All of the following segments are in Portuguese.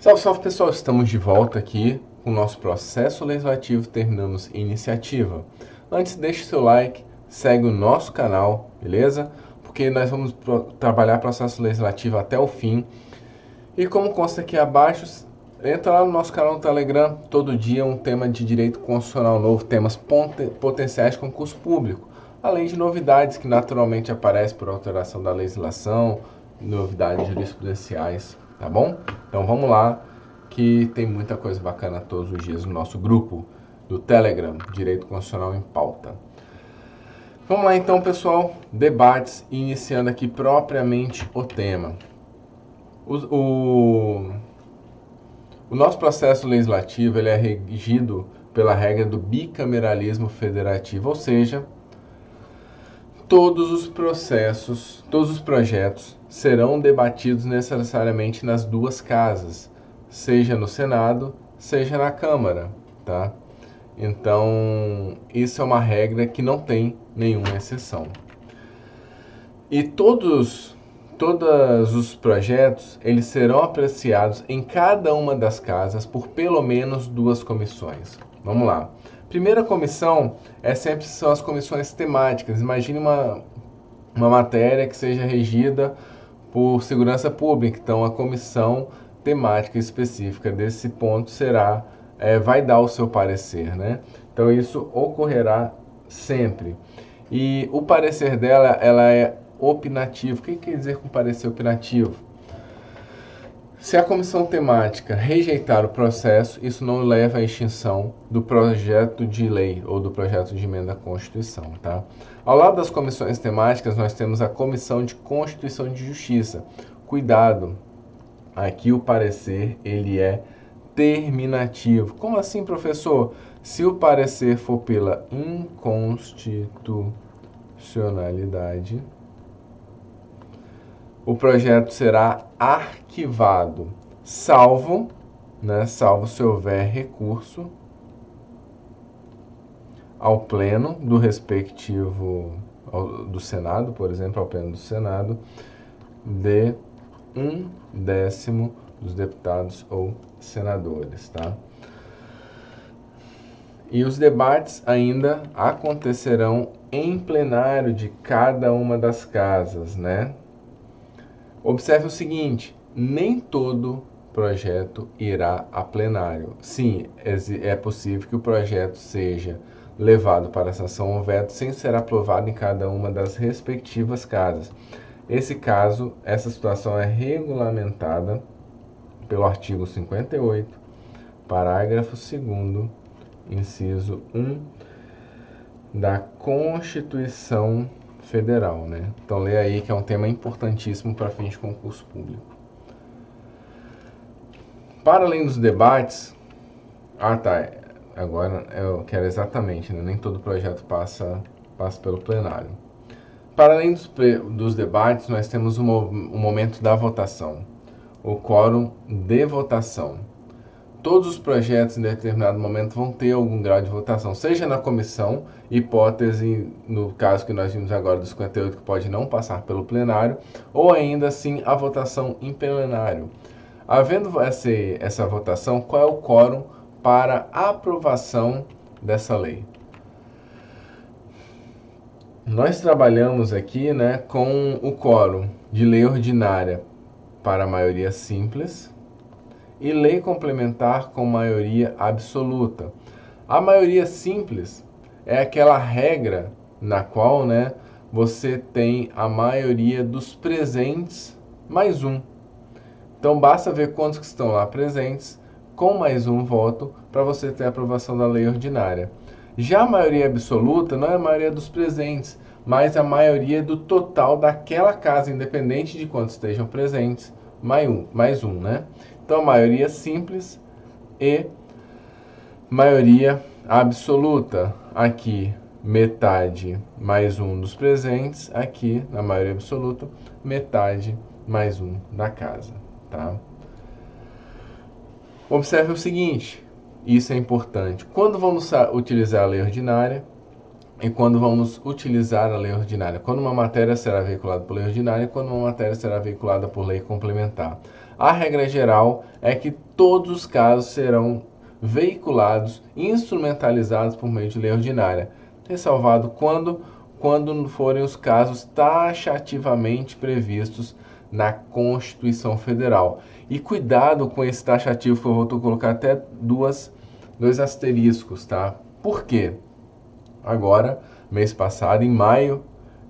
Salve, salve pessoal, estamos de volta aqui com o nosso processo legislativo, terminamos iniciativa. Antes, deixe seu like, segue o nosso canal, beleza? Porque nós vamos trabalhar processo legislativo até o fim. E como consta aqui abaixo, entra lá no nosso canal no Telegram, todo dia um tema de direito constitucional novo, temas potenciais de concurso público, além de novidades que naturalmente aparecem por alteração da legislação, novidades jurisprudenciais, tá bom? Então vamos lá, que tem muita coisa bacana todos os dias no nosso grupo do Telegram, Direito Constitucional em Pauta. Vamos lá então, pessoal, debates, iniciando aqui propriamente o tema. O nosso processo legislativo ele é regido pela regra do bicameralismo federativo, ou seja, todos os projetos serão debatidos necessariamente nas duas casas, seja no Senado, seja na Câmara, tá? Então, isso é uma regra que não tem nenhuma exceção. E todos os projetos, eles serão apreciados em cada uma das casas por pelo menos duas comissões. Vamos lá. Primeira comissão são as comissões temáticas. Imagine uma matéria que seja regida por segurança pública. Então, a comissão temática específica desse ponto vai dar o seu parecer, né? Então, isso ocorrerá sempre. E o parecer dela, ela é opinativo. O que quer dizer com parecer opinativo? Se a comissão temática rejeitar o processo, isso não leva à extinção do projeto de lei ou do projeto de emenda à Constituição, tá? Ao lado das comissões temáticas, nós temos a Comissão de Constituição e de Justiça. Cuidado, aqui o parecer ele é terminativo. Como assim, professor? Se o parecer for pela inconstitucionalidade, o projeto será arquivado, salvo se houver recurso ao pleno do respectivo, do Senado, por exemplo, ao pleno do Senado, de 1/10 dos deputados ou senadores, tá? E os debates ainda acontecerão em plenário de cada uma das casas, né? Observe o seguinte, nem todo projeto irá a plenário. Sim, é possível que o projeto seja levado para a sanção ou veto sem ser aprovado em cada uma das respectivas casas. Essa situação é regulamentada pelo artigo 58, parágrafo 2º, inciso 1 da Constituição Federal, né? Então lê aí que é um tema importantíssimo para fins de concurso público. Para além dos debates, agora eu quero exatamente, né? Nem todo projeto passa pelo plenário. Para além dos debates, nós temos o momento da votação, o quórum de votação. Todos os projetos em determinado momento vão ter algum grau de votação, seja na comissão, hipótese no caso que nós vimos agora do 58 que pode não passar pelo plenário, ou ainda assim a votação em plenário. Havendo essa votação, qual é o quórum para a aprovação dessa lei? Nós trabalhamos aqui, né, com o quórum de lei ordinária para a maioria simples, e lei complementar com maioria absoluta. A maioria simples é aquela regra na qual, né, você tem a maioria dos presentes mais um. Então basta ver quantos que estão lá presentes com mais um voto para você ter a aprovação da lei ordinária. Já a maioria absoluta não é a maioria dos presentes, mas a maioria do total daquela casa, independente de quantos estejam presentes, mais um, né? Então, maioria simples e maioria absoluta. Aqui, metade mais um dos presentes. Aqui, na maioria absoluta, metade mais um da casa. Tá? Observe o seguinte, isso é importante. Quando vamos utilizar a lei ordinária e quando vamos utilizar a lei ordinária? Quando uma matéria será veiculada por lei ordinária e quando uma matéria será veiculada por lei complementar. a regra geral é que todos os casos serão veiculados, instrumentalizados por meio de lei ordinária, ressalvado quando forem os casos taxativamente previstos na Constituição Federal. E cuidado com esse taxativo, que eu vou colocar até dois asteriscos, tá? Por quê? Agora, mês passado, em maio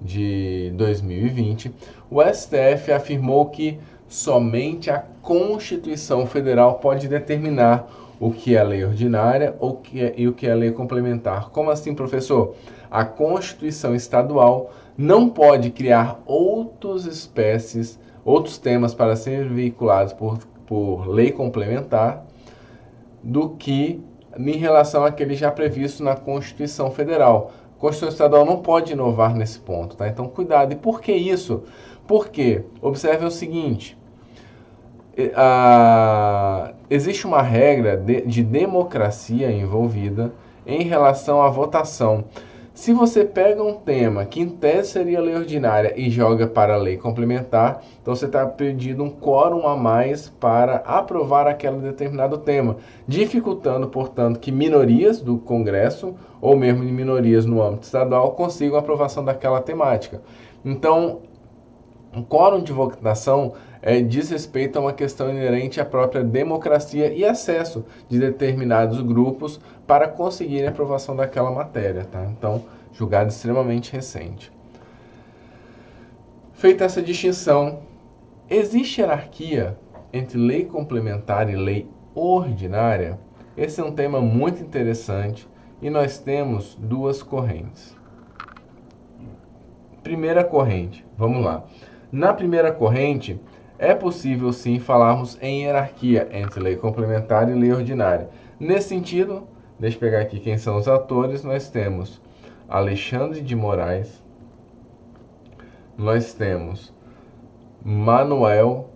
de 2020, o STF afirmou que somente a Constituição Federal pode determinar o que é lei ordinária e o que é lei complementar. Como assim, professor? A Constituição Estadual não pode criar outros temas para serem veiculados por lei complementar do que em relação àquele já previsto na Constituição Federal. A Constituição Estadual não pode inovar nesse ponto, tá? Então, cuidado. E por que isso? Porque, observe o seguinte, existe uma regra de democracia envolvida em relação à votação. Se você pega um tema que em tese seria lei ordinária e joga para a lei complementar, então você está pedindo um quórum a mais para aprovar aquele determinado tema, dificultando, portanto, que minorias do Congresso ou mesmo de minorias no âmbito estadual consigam a aprovação daquela temática. Então, o quórum de votação diz respeito a uma questão inerente à própria democracia e acesso de determinados grupos para conseguirem a aprovação daquela matéria, tá? Então, julgado extremamente recente. Feita essa distinção, existe hierarquia entre lei complementar e lei ordinária? Esse é um tema muito interessante e nós temos duas correntes. Primeira corrente, vamos lá. Na primeira corrente, é possível sim falarmos em hierarquia entre lei complementar e lei ordinária. Nesse sentido, deixa eu pegar aqui quem são os atores, nós temos Alexandre de Moraes, nós temos Manuel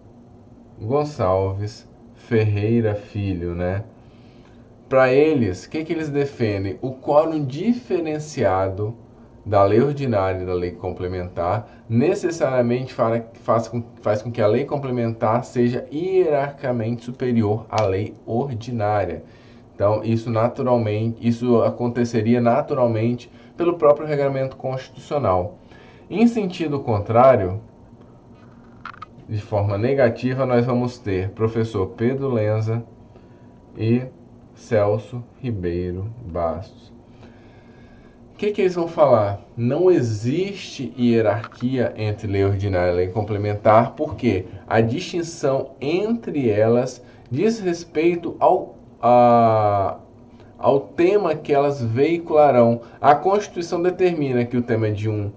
Gonçalves Ferreira Filho, né? Para eles, o que eles defendem? O quórum diferenciado da lei ordinária e da lei complementar necessariamente faz com que a lei complementar seja hierarquicamente superior à lei ordinária. Então, isso aconteceria naturalmente pelo próprio regramento constitucional. Em sentido contrário, de forma negativa, nós vamos ter professor Pedro Lenza e Celso Ribeiro Bastos. O que eles vão falar? Não existe hierarquia entre lei ordinária e lei complementar, porque a distinção entre elas diz respeito ao tema que elas veicularão. A Constituição determina que o tema de um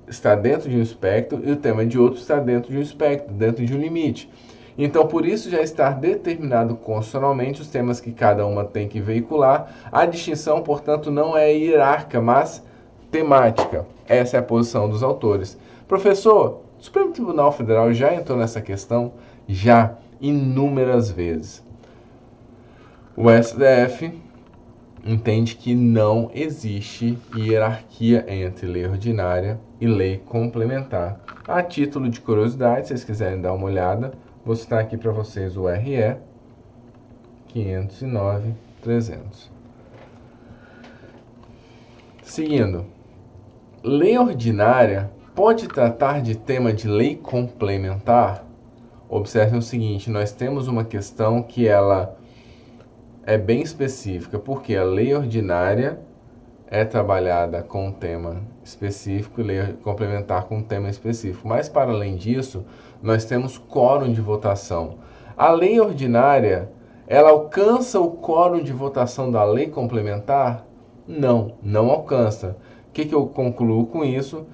está dentro de um espectro e o tema de outro está dentro de um espectro, dentro de um limite. Então, por isso já está determinado constitucionalmente os temas que cada uma tem que veicular. A distinção, portanto, não é hierárquica, mas temática. Essa é a posição dos autores. Professor, o Supremo Tribunal Federal já entrou nessa questão? Já, inúmeras vezes. O STF entende que não existe hierarquia entre lei ordinária e lei complementar. A título de curiosidade, se vocês quiserem dar uma olhada, vou citar aqui para vocês o RE 509-300. Seguindo, lei ordinária pode tratar de tema de lei complementar? Observem o seguinte, nós temos uma questão que ela é bem específica, porque a lei ordinária é trabalhada com um tema específico e lei complementar com um tema específico. Mas, para além disso, nós temos quórum de votação. A lei ordinária, ela alcança o quórum de votação da lei complementar? Não, não alcança. O que eu concluo com isso?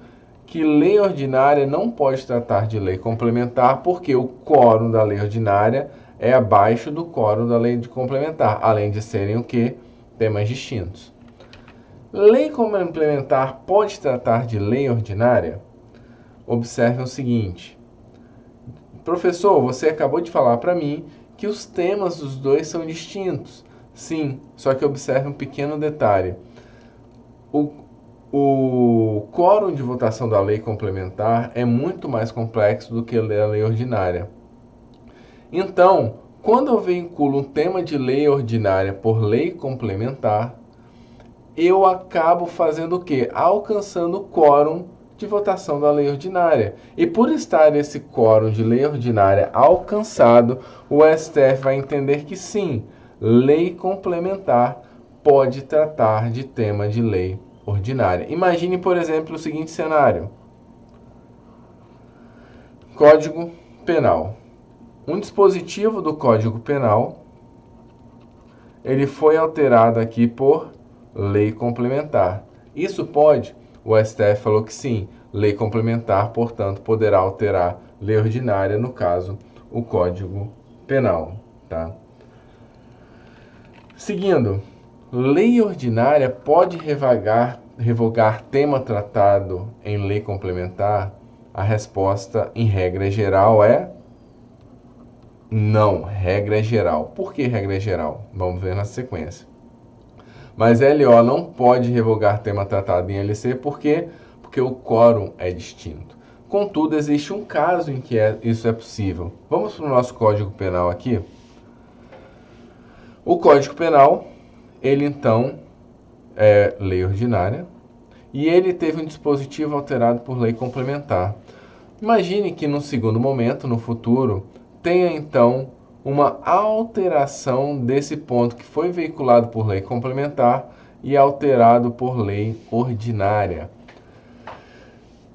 Que lei ordinária não pode tratar de lei complementar, porque o quórum da lei ordinária é abaixo do quórum da lei complementar, além de serem o quê? Temas distintos. Lei complementar pode tratar de lei ordinária? Observe o seguinte. Professor, você acabou de falar para mim que os temas dos dois são distintos. Sim, só que observe um pequeno detalhe. O quórum de votação da lei complementar é muito mais complexo do que a lei ordinária. Então, quando eu vinculo um tema de lei ordinária por lei complementar, eu acabo fazendo o quê? Alcançando o quórum de votação da lei ordinária. E por estar esse quórum de lei ordinária alcançado, o STF vai entender que sim, lei complementar pode tratar de tema de lei ordinária. Imagine, por exemplo, o seguinte cenário: Código Penal. Um dispositivo do Código Penal, ele foi alterado aqui por lei complementar. Isso pode? O STF falou que sim. Lei complementar, portanto, poderá alterar lei ordinária, no caso, o Código Penal, tá? Seguindo, lei ordinária pode revogar tema tratado em lei complementar? A resposta, em regra geral, é não. Regra geral. Por que regra geral? Vamos ver na sequência. Mas LO não pode revogar tema tratado em LC, por quê? Porque o quórum é distinto. Contudo, existe um caso em que isso é possível. Vamos para o nosso Código Penal aqui. O Código Penal, ele então é lei ordinária e ele teve um dispositivo alterado por lei complementar. Imagine que no segundo momento, no futuro, tenha então uma alteração desse ponto que foi veiculado por lei complementar e alterado por lei ordinária.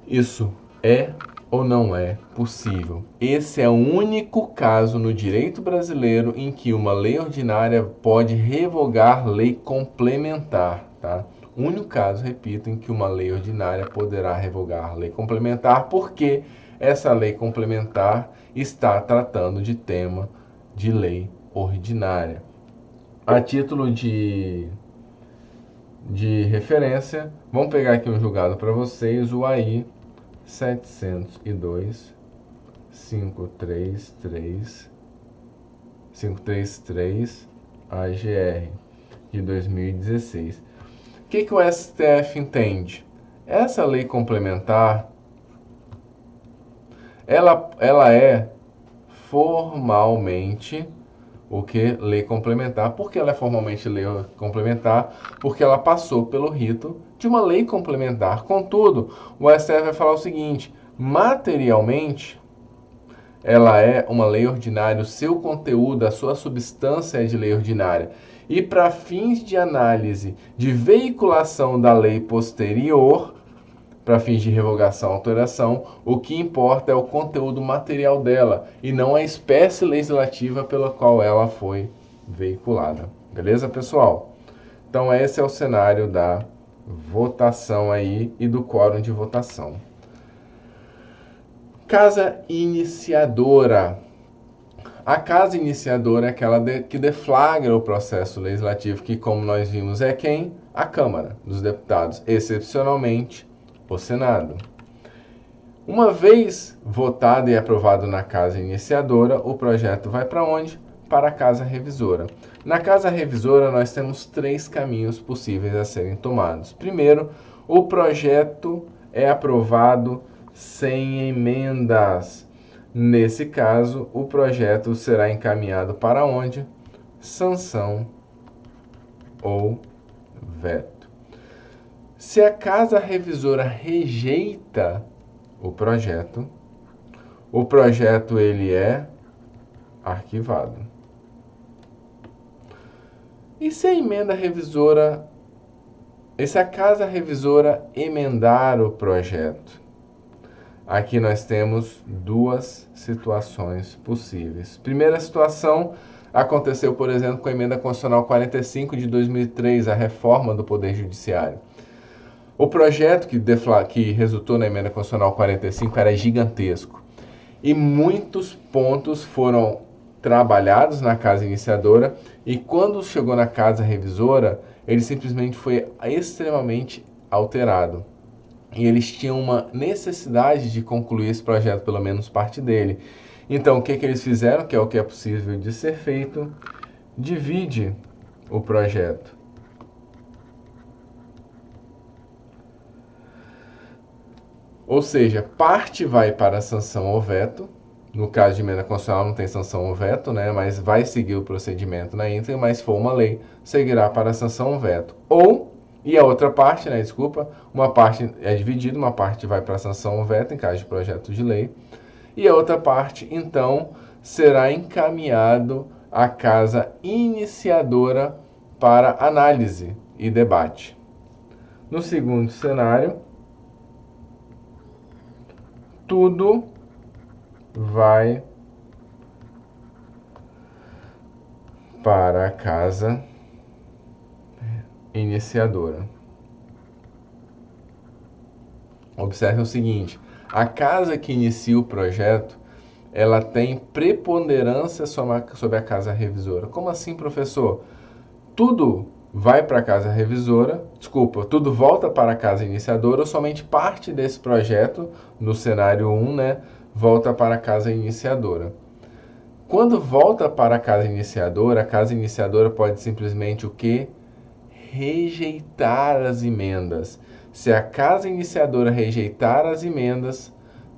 Isso é ou não é possível? Esse é o único caso no direito brasileiro em que uma lei ordinária pode revogar lei complementar, tá? O único caso, repito, em que uma lei ordinária poderá revogar lei complementar, porque essa lei complementar está tratando de tema de lei ordinária. A título de referência, vamos pegar aqui um julgado para vocês, o AI 702 533 AGR de 2016. O que o STF entende? Essa lei complementar, ela é formalmente o que? Lei complementar. Por que ela é formalmente lei complementar? Porque ela passou pelo rito de uma lei complementar. Contudo, o STF vai falar o seguinte: materialmente, ela é uma lei ordinária, o seu conteúdo, a sua substância é de lei ordinária. E para fins de análise de veiculação da lei posterior, para fins de revogação ou alteração, o que importa é o conteúdo material dela e não a espécie legislativa pela qual ela foi veiculada. Beleza, pessoal? Então esse é o cenário da votação aí e do quórum de votação. Casa iniciadora. A casa iniciadora é aquela que deflagra o processo legislativo, que, como nós vimos, é quem? A Câmara dos Deputados, excepcionalmente o Senado. Uma vez votado e aprovado na casa iniciadora, o projeto vai para onde? Para a casa revisora. Na casa revisora, nós temos 3 caminhos possíveis a serem tomados. Primeiro, o projeto é aprovado sem emendas. Nesse caso, o projeto será encaminhado para onde? Sanção ou veto. Se a casa revisora rejeita o projeto ele é arquivado. E se a emenda revisora, e se a casa revisora emendar o projeto? Aqui nós temos 2 situações possíveis. Primeira situação aconteceu, por exemplo, com a emenda constitucional 45 de 2003, a reforma do Poder Judiciário. O projeto que resultou na emenda constitucional 45 era gigantesco. E muitos pontos foram trabalhados na casa iniciadora e quando chegou na casa revisora, ele simplesmente foi extremamente alterado. E eles tinham uma necessidade de concluir esse projeto, pelo menos parte dele. Então, o que eles fizeram, que é o que é possível de ser feito? Divide o projeto. Ou seja, parte vai para a sanção ou veto No caso de emenda constitucional não tem sanção ou veto, né? Mas vai seguir o procedimento na íntegra, mas se for uma lei, seguirá para a sanção ou veto. Ou, e a outra parte, né? Desculpa, uma parte é dividida, uma parte vai para a sanção ou veto, em caso de projeto de lei, e a outra parte, então, será encaminhado à casa iniciadora para análise e debate. No segundo cenário, tudo vai para a casa iniciadora. Observe o seguinte: a casa que inicia o projeto, ela tem preponderância sobre a casa revisora. Como assim, professor? Tudo vai para a casa revisora, desculpa, tudo volta para a casa iniciadora ou somente parte desse projeto, no cenário 1, né, volta para a casa iniciadora. Quando volta para a casa iniciadora pode simplesmente o quê? Rejeitar as emendas. Se a casa iniciadora rejeitar as emendas,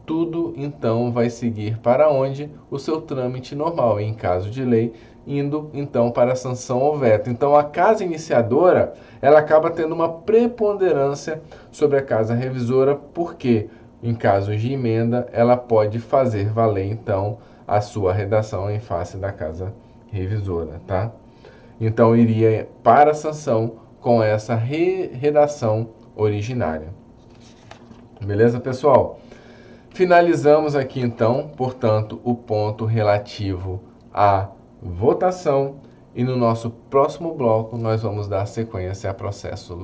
tudo então vai seguir para onde? O seu trâmite normal, em caso de lei, indo então para a sanção ou veto. Então a casa iniciadora, ela acaba tendo uma preponderância sobre a casa revisora, porque em casos de emenda, ela pode fazer valer então a sua redação em face da casa revisora, tá? Então iria para a sanção com essa redação originária. Beleza, pessoal? Finalizamos aqui então, portanto, o ponto relativo à votação e no nosso próximo bloco nós vamos dar sequência a processo